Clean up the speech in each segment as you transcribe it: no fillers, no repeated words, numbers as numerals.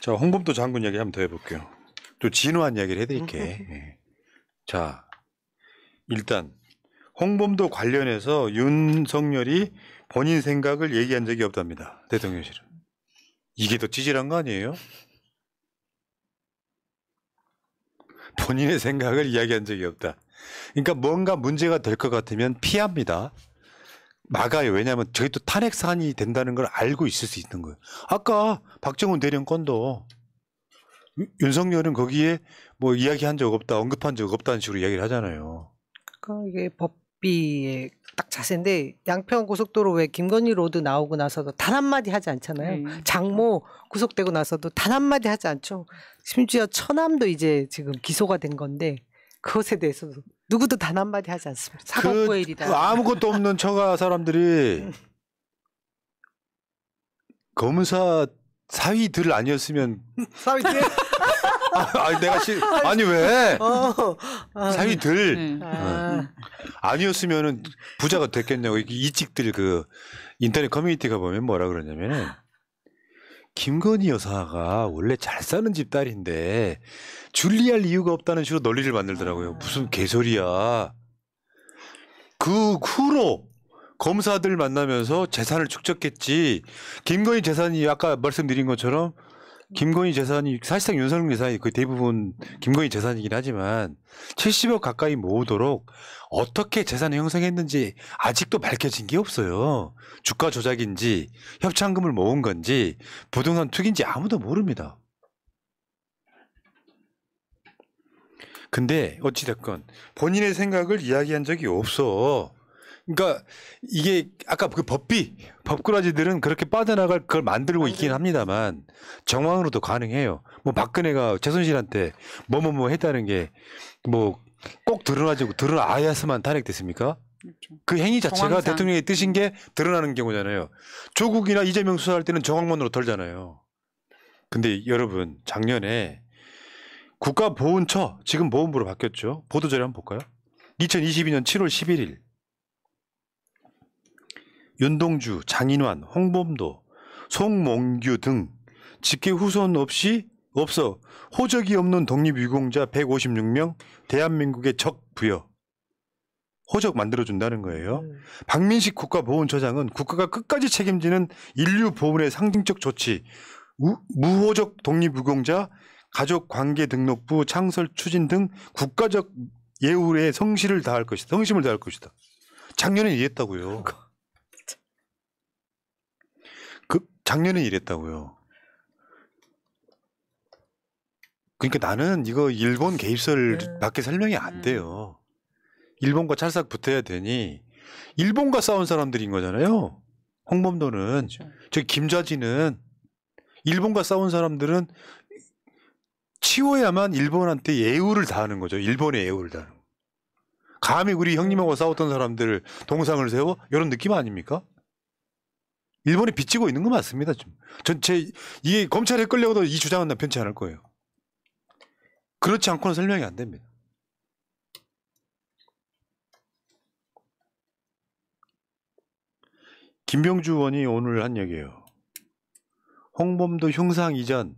자, 홍범도 장군 이야기 한번 더 해볼게요. 또 진화한 이야기를 해드릴게. 네. 자, 일단 홍범도 관련해서 윤석열이 본인 생각을 얘기한 적이 없답니다. 대통령실은. 이게 더 찌질한 거 아니에요? 본인의 생각을 이야기한 적이 없다. 그러니까 뭔가 문제가 될 것 같으면 피합니다. 막아요. 왜냐하면 저희 또 탄핵 사안이 된다는 걸 알고 있을 수 있는 거예요. 아까 박정훈 대령 건도 윤석열은 거기에 뭐 이야기한 적 없다, 언급한 적 없다는 식으로 이야기를 하잖아요. 그러니까 이게 법비의 딱 자세인데 양평 고속도로 왜 김건희 로드 나오고 나서도 단 한마디 하지 않잖아요. 장모 구속되고 나서도 단 한마디 하지 않죠. 심지어 처남도 이제 지금 기소가 된 건데 그것에 대해서도 누구도 단 한마디 하지 않습니다. 사법부일이다. 아무것도 없는 처가 사람들이 검사 사위들 아니었으면 사위들? 아니 왜? 사위들 아니었으면은 부자가 됐겠냐고. 이직들 그 인터넷 커뮤니티가 보면 뭐라 그러냐면은 김건희 여사가 원래 잘 사는 집 딸인데 줄리할 이유가 없다는 식으로 논리를 만들더라고요. 무슨 개소리야. 그 후로 검사들 만나면서 재산을 축적했지. 김건희 재산이 아까 말씀드린 것처럼 김건희 재산이 사실상 윤석열 재산이 거의 대부분 김건희 재산이긴 하지만 70억 가까이 모으도록 어떻게 재산을 형성했는지 아직도 밝혀진 게 없어요. 주가 조작인지 협찬금을 모은 건지 부동산 투기인지 아무도 모릅니다. 근데 어찌됐건 본인의 생각을 이야기한 적이 없어. 그러니까 이게 아까 그 법꾸라지들은 그렇게 빠져나갈 그걸 만들고 있긴 합니다만 정황으로도 가능해요. 뭐 박근혜가 최순실한테 뭐뭐뭐 했다는 게 뭐 꼭 드러나야서만 탄핵됐습니까? 그렇죠. 그 행위 자체가 정황상. 대통령의 뜻인 게 드러나는 경우잖아요. 조국이나 이재명 수사할 때는 정황만으로 털잖아요. 근데 여러분 작년에 국가보훈처 지금 보훈부로 바뀌었죠. 보도자료 한번 볼까요? 2022년 7월 11일 윤동주, 장인환, 홍범도, 송몽규 등 직계 후손 없어 호적이 없는 독립유공자 156명 대한민국의 적 부여. 호적 만들어준다는 거예요. 박민식 국가보훈처장은 국가가 끝까지 책임지는 인류 보훈의 상징적 조치, 무호적 독립유공자 가족관계 등록부 창설 추진 등 국가적 예우에 성심을 다할 것이다. 작년에 이랬다고요. 작년에 이랬다고요. 그러니까 나는 이거 일본 개입설 밖에 설명이 안 돼요. 일본과 찰싹 붙어야 되니 일본과 싸운 사람들인 거잖아요. 홍범도는. 그렇죠. 저기 김좌지는 일본과 싸운 사람들은 치워야만 일본한테 예우를 다하는 거죠. 일본의 예우를 다하는 거. 감히 우리 형님하고 싸웠던 사람들 동상을 세워? 이런 느낌 아닙니까? 일본이 빚지고 있는 거 맞습니다. 이게 검찰에 끌려가도 이 주장은 난 편치 않을 거예요. 그렇지 않고는 설명이 안 됩니다. 김병주 의원이 오늘 한 얘기예요. 홍범도 흉상 이전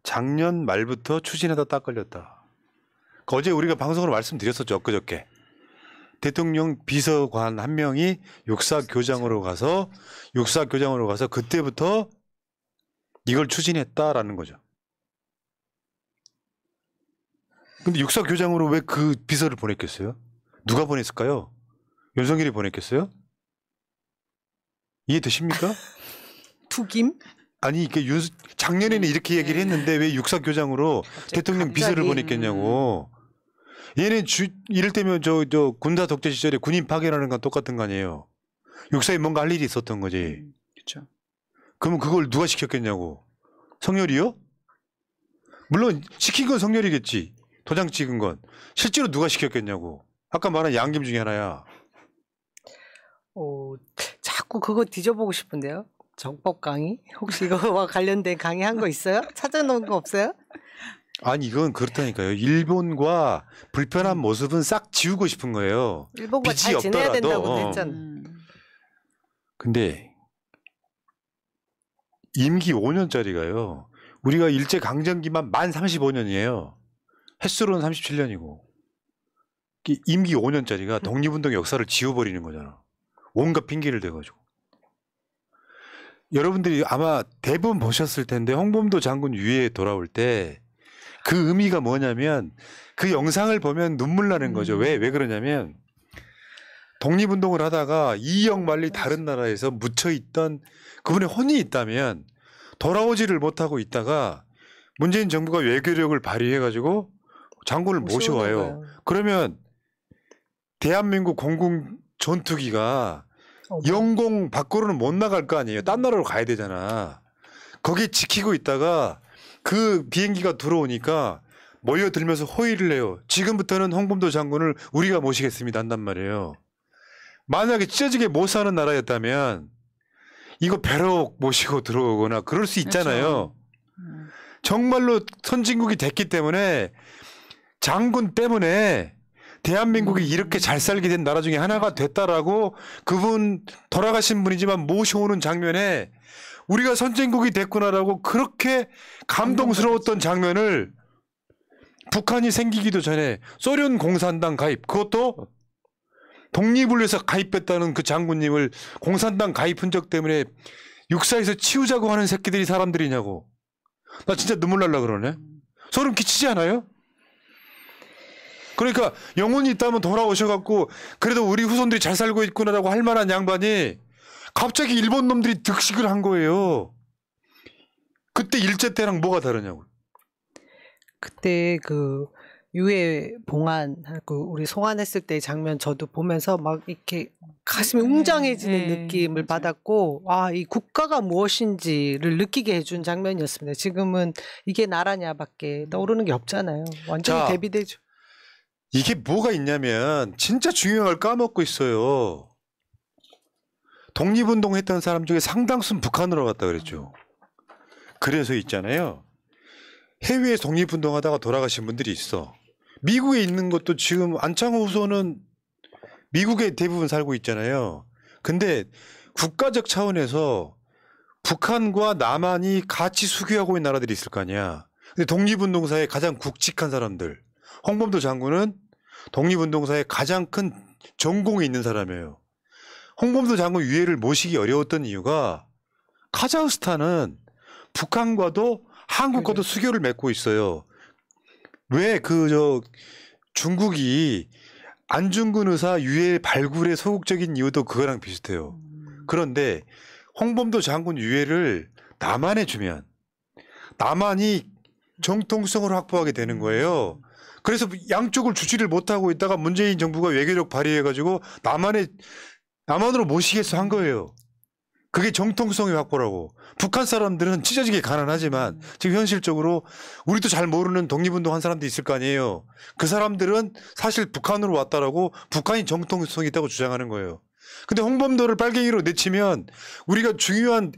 작년 말부터 추진하다 딱 걸렸다. 어제 우리가 방송으로 말씀드렸었죠. 엊그저께. 대통령 비서관 한 명이 육사교장으로 가서 그때부터 이걸 추진했다라는 거죠. 근데 육사교장으로 왜 그 비서를 보냈겠어요? 누가 보냈을까요? 윤석열이 보냈겠어요? 이해되십니까? 투김? 아니 이게 작년에는 이렇게 얘기를 했는데 왜 육사교장으로 대통령 비서를 보냈겠냐고. 얘는 이럴 때면 저 군사 독재 시절에 군인 파견하는 건 똑같은 거 아니에요. 육사에 뭔가 할 일이 있었던 거지. 그렇죠. 그러면 그걸 누가 시켰겠냐고. 성렬이요? 물론 시킨 건 성렬이겠지. 도장 찍은 건. 실제로 누가 시켰겠냐고. 아까 말한 양김 중에 하나야. 자꾸 그거 뒤져보고 싶은데요. 정법 강의? 혹시 이거와 관련된 강의 한 거 있어요? 찾아놓은 거 없어요? 아니 이건 그렇다니까요. 일본과 불편한 모습은 싹 지우고 싶은 거예요. 일본과 잘 지내야 된다고 했잖아. 근데 임기 5년짜리가요. 우리가 일제 강점기만 만 35년이에요. 햇수로는 37년이고 임기 5년짜리가 독립운동의 역사를 지워버리는 거잖아. 온갖 핑계를 대가지고. 여러분들이 아마 대부분 보셨을 텐데 홍범도 장군 유해에 돌아올 때 그 의미가 뭐냐면 그 영상을 보면 눈물 나는 거죠. 왜 그러냐면 독립운동을 하다가 이역 만리 다른 나라에서 묻혀있던 그분의 혼이 있다면 돌아오지를 못하고 있다가 문재인 정부가 외교력을 발휘해가지고 장군을 모셔와요. 그러면 대한민국 공군 전투기가 영공 밖으로는 못 나갈 거 아니에요. 딴 나라로 가야 되잖아. 거기 지키고 있다가 그 비행기가 들어오니까 모여들면서 호의를 해요. 지금부터는 홍범도 장군을 우리가 모시겠습니다 한단 말이에요. 만약에 찢어지게 못 사는 나라였다면 이거 배로 모시고 들어오거나 그럴 수 있잖아요. 그렇죠. 정말로 선진국이 됐기 때문에 장군 때문에 대한민국이 이렇게 잘 살게 된 나라 중에 하나가 됐다라고 그분 돌아가신 분이지만 모셔오는 장면에 우리가 선진국이 됐구나라고 그렇게 감동스러웠던 장면을 북한이 생기기도 전에 소련 공산당 가입, 그것도 독립을 위해서 가입했다는 그 장군님을 공산당 가입 흔적 때문에 육사에서 치우자고 하는 새끼들이 사람들이냐고. 나 진짜 눈물 날라 그러네. 소름 끼치지 않아요? 그러니까 영혼이 있다면 돌아오셔갖고 그래도 우리 후손들이 잘 살고 있구나라고 할 만한 양반이 갑자기 일본 놈들이 득식을 한 거예요. 그때 일제 때랑 뭐가 다르냐고. 그때 그 유해 봉안 그 우리 송환했을 때 장면 저도 보면서 막 이렇게 가슴이 웅장해지는 느낌을 받았고, 아, 이 국가가 무엇인지를 느끼게 해준 장면이었습니다. 지금은 이게 나라냐밖에 떠오르는 게 없잖아요. 완전히 대비되죠. 이게 뭐가 있냐면 진짜 중요한 걸 까먹고 있어요. 독립운동 했던 사람 중에 상당수는 북한으로 갔다 그랬죠. 그래서 있잖아요. 해외에 독립운동 하다가 돌아가신 분들이 있어. 미국에 있는 것도 지금 안창호 후손은 미국에 대부분 살고 있잖아요. 근데 국가적 차원에서 북한과 남한이 같이 수교하고 있는 나라들이 있을 거 아니야. 근데 독립운동사에 가장 굵직한 사람들. 홍범도 장군은 독립운동사에 가장 큰 전공이 있는 사람이에요. 홍범도 장군 유해를 모시기 어려웠던 이유가 카자흐스탄은 북한과도 한국과도 수교를 맺고 있어요. 왜 중국이 안중근 의사 유해 발굴의 소극적인 이유도 그거랑 비슷해요. 그런데 홍범도 장군 유해를 남한에 주면 남한이 정통성을 확보하게 되는 거예요. 그래서 양쪽을 주지를 못하고 있다가 문재인 정부가 외교력 발휘해가지고 남한으로 모시겠어 한 거예요. 그게 정통성의 확보라고. 북한 사람들은 찢어지게 가난하지만 지금 현실적으로 우리도 잘 모르는 독립운동 한 사람도 있을 거 아니에요. 그 사람들은 사실 북한으로 왔다라고 북한이 정통성이 있다고 주장하는 거예요. 근데 홍범도를 빨갱이로 내치면 우리가 중요한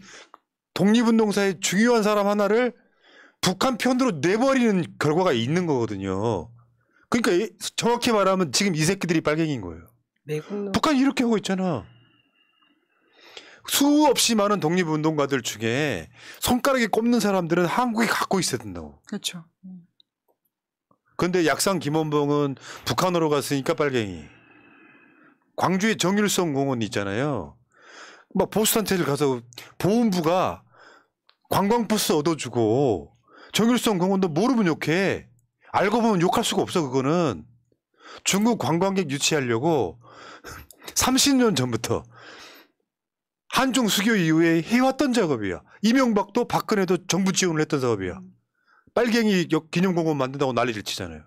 독립운동사의 중요한 사람 하나를 북한 편으로 내버리는 결과가 있는 거거든요. 그러니까 정확히 말하면 지금 이 새끼들이 빨갱이인 거예요. 북한이 이렇게 하고 있잖아. 수없이 많은 독립운동가들 중에 손가락에 꼽는 사람들은 한국이 갖고 있어야 된다고. 그렇죠. 그런데 약산 김원봉은 북한으로 갔으니까 빨갱이. 광주에 정일성 공원 있잖아요. 막 보수단체를 가서 보훈부가 관광버스 얻어주고 정일성 공원도 모르면 욕해. 알고 보면 욕할 수가 없어. 그거는 중국 관광객 유치하려고 30년 전부터 한중 수교 이후에 해왔던 작업이야. 이명박도 박근혜도 정부 지원을 했던 작업이야. 빨갱이 기념공원 만든다고 난리를 치잖아요.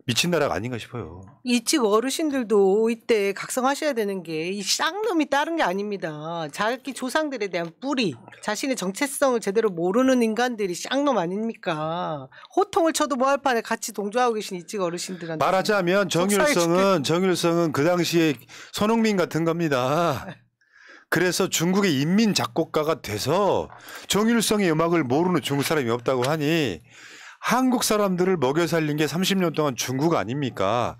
미친 나라가 아닌가 싶어요. 이쪽 어르신들도 이때 각성하셔야 되는 게 이 쌍놈이 다른 게 아닙니다. 자기 조상들에 대한 뿌리, 자신의 정체성을 제대로 모르는 인간들이 쌍놈 아닙니까? 호통을 쳐도 뭐할 판에 같이 동조하고 계신 이쪽 어르신들한테. 말하자면 정일성은 그 당시에 손흥민 같은 겁니다. 그래서 중국의 인민 작곡가가 돼서 정일성의 음악을 모르는 중국 사람이 없다고 하니 한국 사람들을 먹여 살린 게 30년 동안 중국 아닙니까?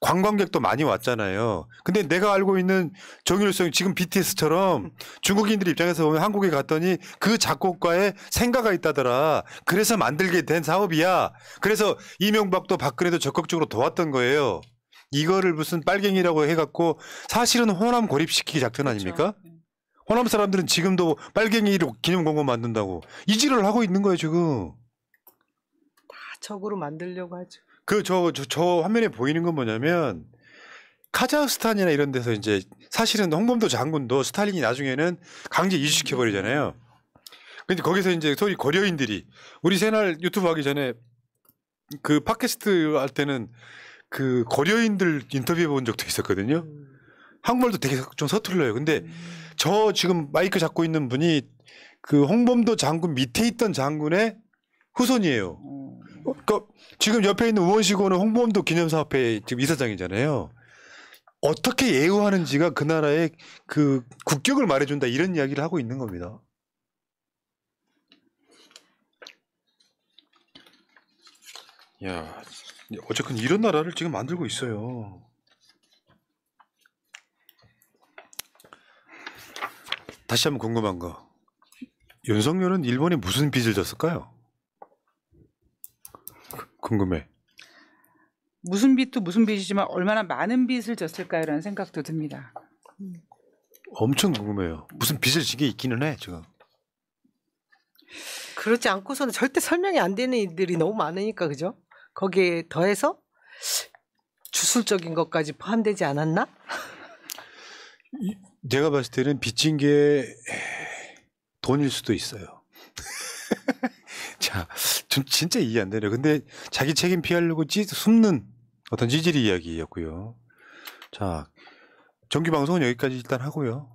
관광객도 많이 왔잖아요. 근데 내가 알고 있는 정일성 지금 BTS처럼 중국인들 입장에서 보면 한국에 갔더니 그 작곡가의 생가가 있다더라. 그래서 만들게 된 사업이야. 그래서 이명박도 박근혜도 적극적으로 도왔던 거예요. 이거를 무슨 빨갱이라고 해갖고 사실은 호남 고립시키기 작전 아닙니까? 호남 사람들은 지금도 빨갱이로 기념공원 만든다고 이질을 하고 있는 거예요 지금. 다 적으로 만들려고 하죠. 저 화면에 보이는 건 뭐냐면 카자흐스탄이나 이런 데서 이제 사실은 홍범도 장군도 스탈린이 나중에는 강제 이주시켜 버리잖아요. 근데 거기서 이제 소위 고려인들이 우리 새날 유튜브 하기 전에 그 팟캐스트 할 때는 그 고려인들 인터뷰해 본 적도 있었거든요. 한국말도 되게 좀 서툴러요. 근데 저 지금 마이크 잡고 있는 분이 그 홍범도 장군 밑에 있던 장군의 후손이에요. 그러니까 지금 옆에 있는 우원식호는 홍범도 기념사업회 지금 이사장이잖아요. 어떻게 예우하는지가 그 나라의 그 국격을 말해준다 이런 이야기를 하고 있는 겁니다. 야, 어쨌든 이런 나라를 지금 만들고 있어요. 다시 한번 궁금한 거. 윤석열은 일본에 무슨 빚을 졌을까요? 궁금해. 무슨 빚도 무슨 빚이지만 얼마나 많은 빚을 졌을까요라는 생각도 듭니다. 엄청 궁금해요. 무슨 빚을 지게 있기는 해 지금. 그렇지 않고서는 절대 설명이 안 되는 일들이 너무 많으니까 그죠? 거기에 더해서 주술적인 것까지 포함되지 않았나? 내가 봤을 때는 빚진 게 돈일 수도 있어요. 자, 좀 진짜 이해 안 되네요. 근데 자기 책임 피하려고 숨는 어떤 찌질이 이야기였고요. 자, 정규 방송은 여기까지 일단 하고요.